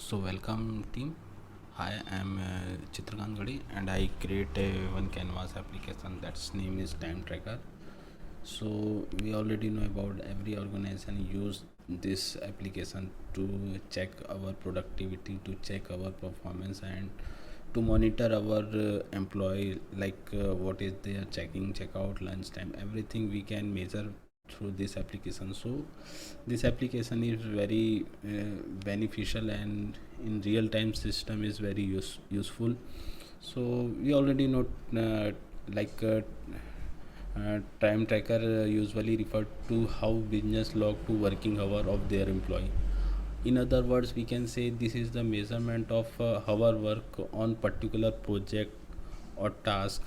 So welcome team. Hi, I'm Chitrakant Gadi and I create one canvas application that's name is Time Tracker. So we already know about every organization use this application to check our productivity, to check our performance, and to monitor our employee, like what is their checking, checkout, lunchtime, everything we can measure through this application. So this application is very beneficial, and in real time system is very useful. So we already know, like time tracker usually refer to how business log to working hour of their employee. In other words, we can say this is the measurement of hour work on particular project or task.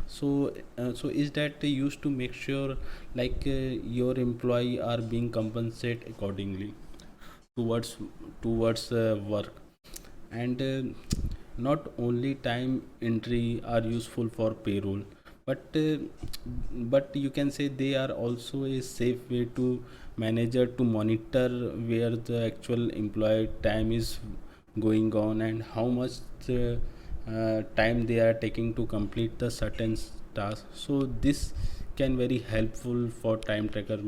So is that used to make sure, like your employee are being compensated accordingly towards work. And not only time entry are useful for payroll, but you can say they are also a safe way to manager to monitor where the actual employee time is going on, and how much time they are taking to complete the certain task. So this can very helpful for time tracker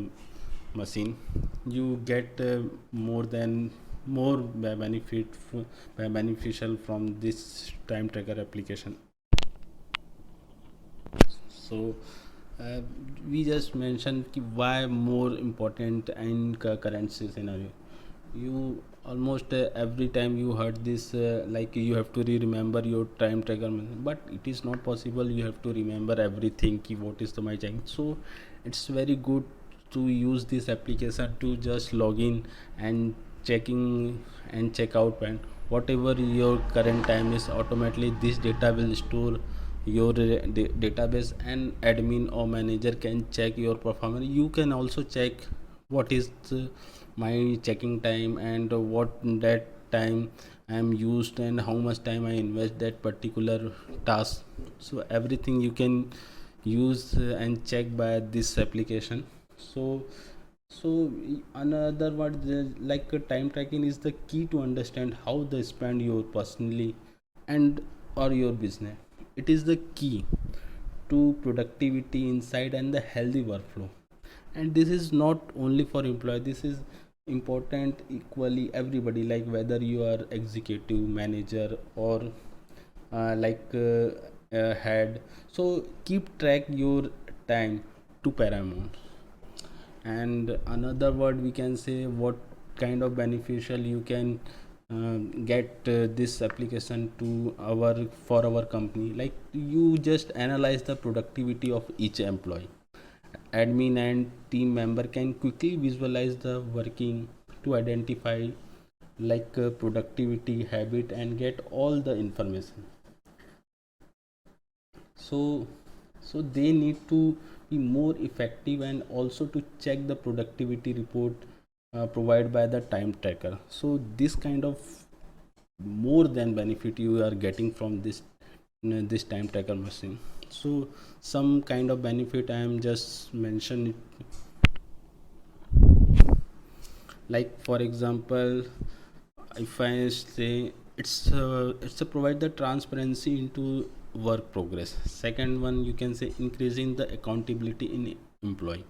machine. You get more beneficial from this time tracker application. So uh, we just mentioned why more important in current scenario. You almost every time you heard this, like you have to remember your time tracker, but it is not possible. You have to remember everything, what is the my time. So it's very good to use this application to just log in and checking and check out, and whatever your current time is, automatically this data will store your database, and admin or manager can check your performance. You can also check what is my checking time, and what that time I am used, and how much time I invest that particular task. So everything you can use and check by this application. So so another word, like time tracking is the key to understand how they spend your personally and or your business. It is the key to productivity, insight, and the healthy workflow. And this is not only for employee, this is important equally everybody, like whether you are executive manager or head. So keep track your time to paramount. And another word, we can say what kind of beneficial you can get this application to our for our company. Like you just analyze the productivity of each employee. Admin and team member can quickly visualize the working to identify, like productivity habit, and get all the information. So so they need to be more effective, and also to check the productivity report provided by the time tracker. So this kind of more than benefit you are getting from this time tracker machine. So some kind of benefit I am just mention, like for example, if I say, it's a provide the transparency into work progress. Second one, you can say increasing the accountability in employee.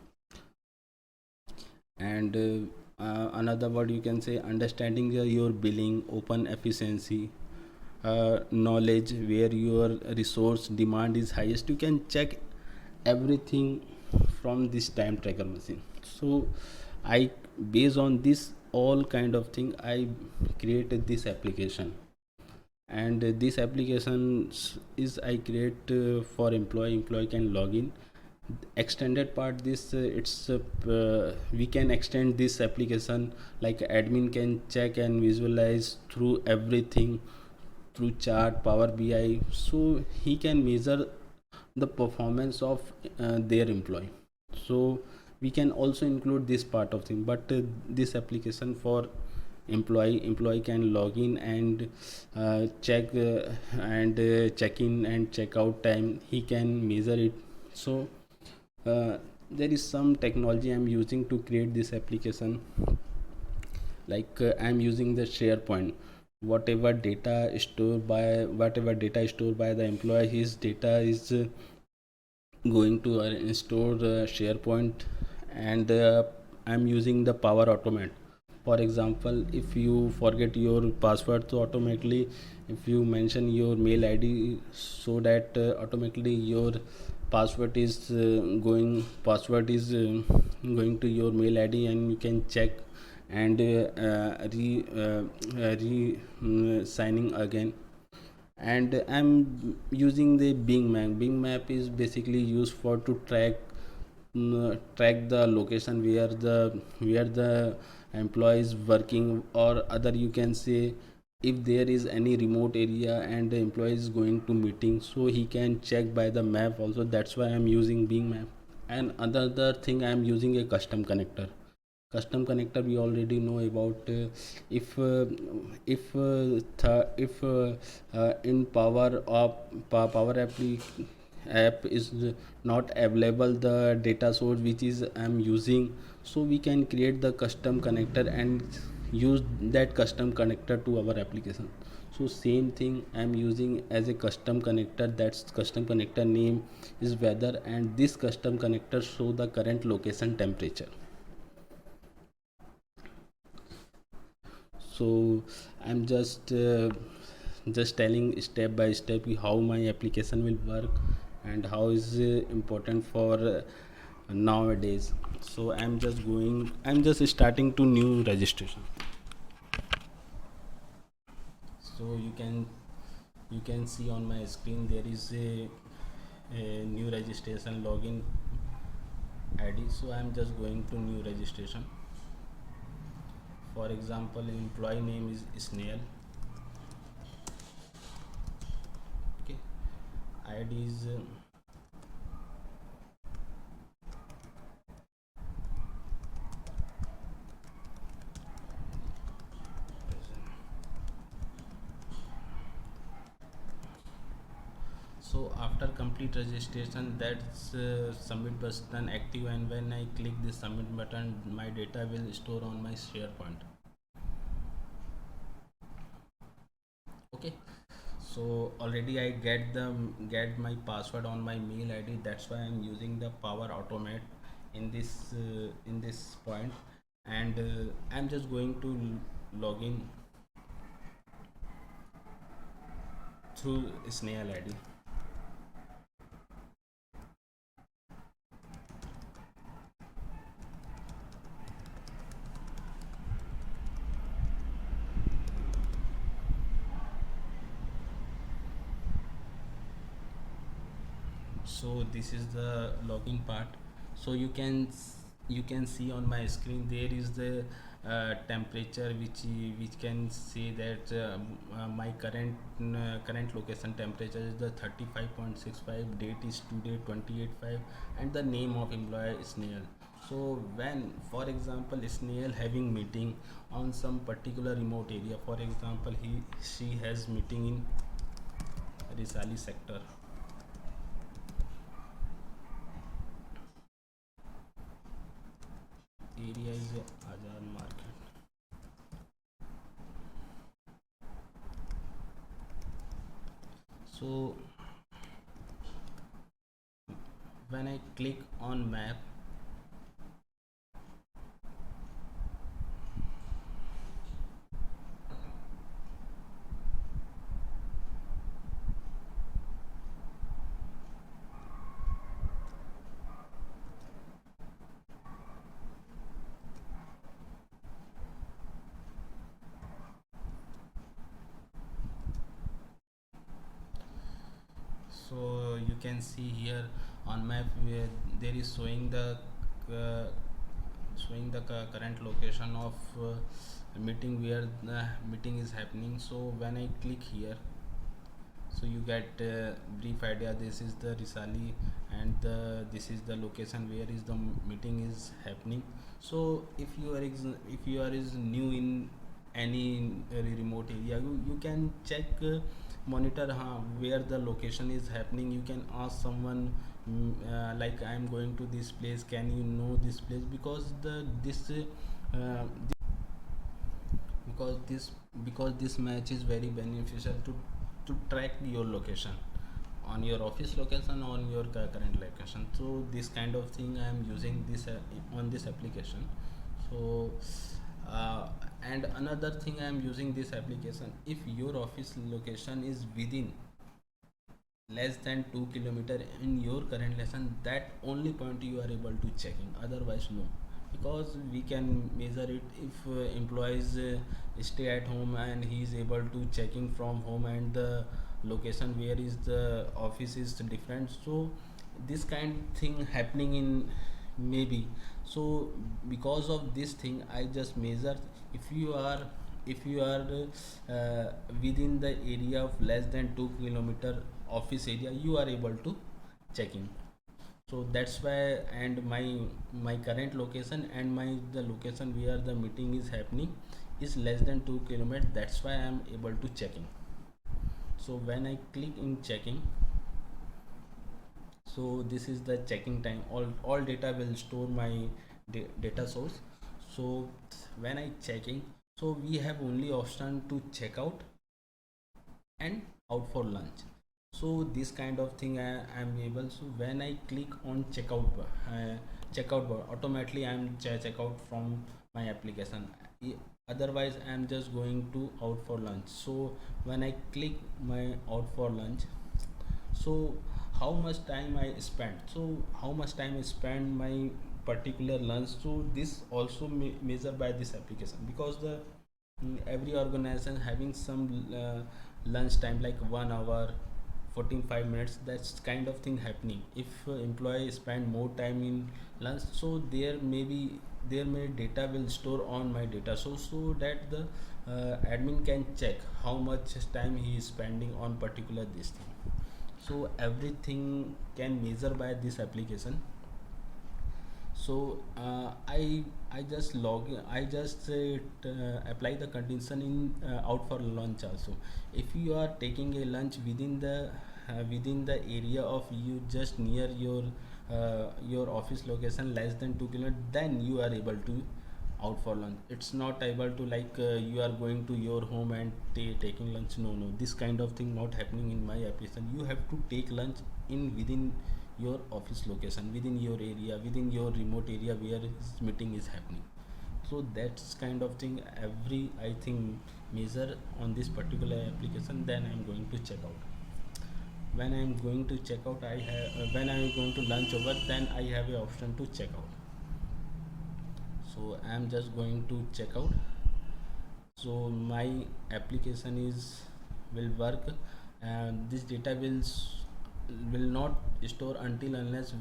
And another word, you can say understanding your billing open efficiency, knowledge where your resource demand is highest. You can check everything from this time tracker machine. So I, based on this all kind of thing, I created this application. And this application is I create for employee can log in. Extended part, this it's we can extend this application, like admin can check and visualize through everything through chart power bi, so he can measure the performance of their employee. So we can also include this part of thing, but this application for employee can log in and check and check in and check out time, he can measure it. So there is some technology I'm using to create this application. Like I'm using the SharePoint whatever data stored by the employee, his data is going to store SharePoint. And I'm using the Power Automate. For example, if you forget your password, so automatically if you mention your mail ID, so that automatically your password is going to your mail ID, and you can check and signing again. And I'm using the Bing Map is basically used for to track the location where the employee is working, or other you can say, if there is any remote area and the employee is going to meeting, so he can check by the map also. That's why I'm using Bing Map. And another thing, I'm using a custom connector. We already know about. If in power app is not available the data source which is I'm using, so we can create the custom connector and use that custom connector to our application. So same thing I'm using as a custom connector. That's custom connector name is weather, and this custom connector show the current location temperature. So I'm just telling step by step how my application will work and how is important for nowadays. So I'm just starting to new registration. So you can see on my screen there is a new registration login ID. So I'm just going to new registration. For example, employee name is Snail. Okay, ID is so after complete registration, that's submit button active, and when I click the submit button, my data will store on my SharePoint. Okay, so already I get my password on my mail ID. That's why I'm using the Power Automate in this point. And I'm just going to log in through Snail ID. So this is the login part. So you can see on my screen there is the temperature which can say that my current location temperature is the 35.65, date is today 28/5, and the name of employer is Snail. So when, for example, Snail having meeting on some particular remote area, for example, she has meeting in Risali sector. Area is Azad Market. So when I click on map, so you can see here on map where there is uh, showing the current location of meeting where the meeting is happening. So when I click here, so you get brief idea. This is the Risali, and this is the location where is the meeting is happening. So if you are is new in any remote area, you can check monitor where the location is happening. You can ask someone, like, I am going to this place, can you know this place? Because because this match is very beneficial to track your location on your office location, on your current location. So this kind of thing I am using this on this application. So uh, and another thing I am using this application, if your office location is within less than 2 kilometer in your current lesson, that only point you are able to checking, otherwise no. Because we can measure it if employees stay at home and he is able to checking from home, and the location where is the office is different. So this kind thing happening in maybe. So because of this thing I just measure, if you are within the area of less than 2 kilometer office area, you are able to checking. So that's why, and my current location and my the location where the meeting is happening is less than 2 kilometers, that's why I am able to checking. So when I click in checking, so this is the checking time. All data will store my data source. So when I checking, so we have only option to check out and out for lunch. So this kind of thing I am able. So when I click on checkout bar, automatically I am check out from my application. Otherwise I am just going to out for lunch. So when I click my out for lunch, so how much time I spend, so how much time I spend my particular lunch. So this also measure by this application, because the every organization having some lunch time like 1 hour 45 minutes, that's kind of thing happening. If employee spend more time in lunch, so there may data will store on my data, so that the admin can check how much time he is spending on particular this thing. So everything can measure by this application. So I just log in, I just apply the condition in out for lunch also. If you are taking a lunch within the area of you, just near your office location less than 2 kilometers, then you are able to out for lunch. It's not able to like you are going to your home and taking lunch. No, this kind of thing not happening in my application. You have to take lunch in within your office location, within your area, within your remote area where this meeting is happening. So that's kind of thing every I think measure on this particular application. Then I'm going to check out. When I'm going to check out, I have when I'm going to lunch over, then I have a option to check out. So I'm just going to check out. So my application is will work, and this data will not store until unless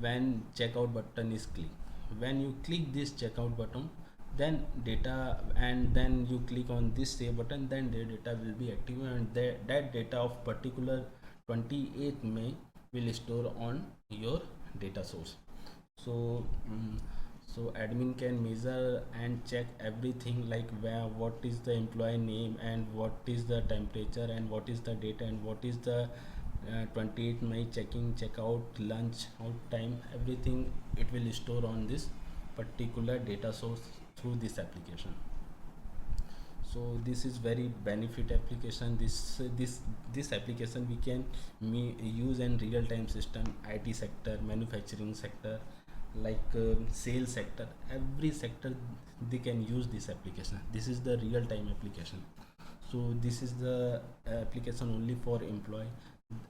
when checkout button is clicked. When you click this checkout button, then data, and then you click on this save button, then the data will be active, and that data of particular 28th May will store on your data source. So so admin can measure and check everything, like where what is the employee name, and what is the temperature, and what is the data, and what is the 28 May checking, checkout, lunch out time, everything it will store on this particular data source through this application. So this is very benefit application. This application we can use in real time system, IT sector, manufacturing sector, like sales sector, every sector they can use this application. This is the real time application. So this is the application only for employee.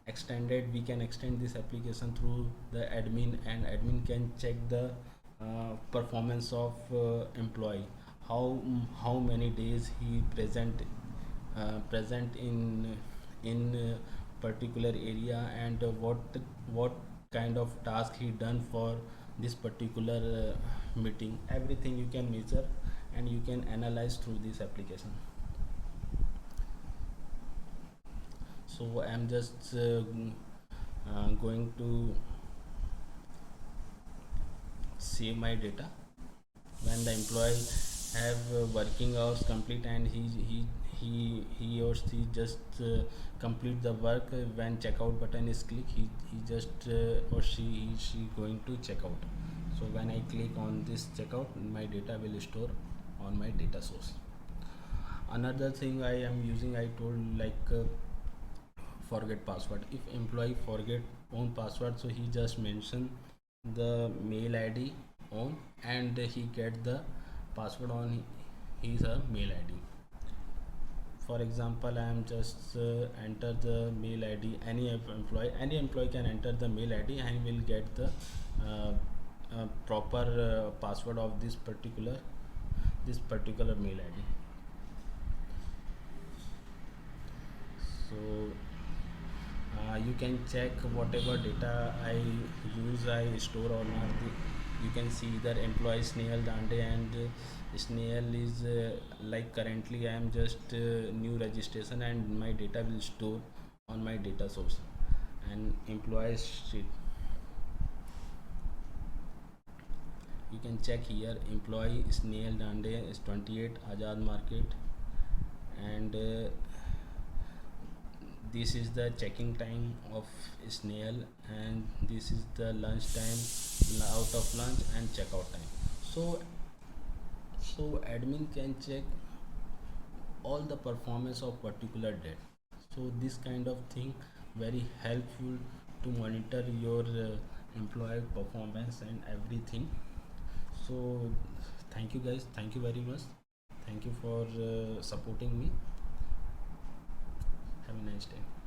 Extended, we can extend this application through the admin, and admin can check the performance of employee, how many days he present in particular area, and what kind of task he done for this particular meeting. Everything you can measure and you can analyze through this application. So I'm just going to save my data. When the employee have working hours complete, and he or she just complete the work, when checkout button is click, he just or she going to check out. So when I click on this checkout, my data will store on my data source. Another thing I am using, I told like forget password. If employee forget own password, so he just mention the mail id on, and he get the password on his mail id. For example, I am just enter the mail id. Any employee can enter the mail id and will get the uh, proper password of this particular mail id. So you can check whatever data I use, I store or not. You can see either employee Snehal Dande, and Snehal is like currently I am just new registration, and my data will store on my data source. And employee sheet, you can check here. Employee Snehal Dande is 28 Azad Market, and this is the checking time of snail, and this is the lunch time, out of lunch and checkout time. So admin can check all the performance of particular date. So this kind of thing very helpful to monitor your employee performance and everything. So thank you guys, thank you very much, thank you for supporting me. Have a nice day.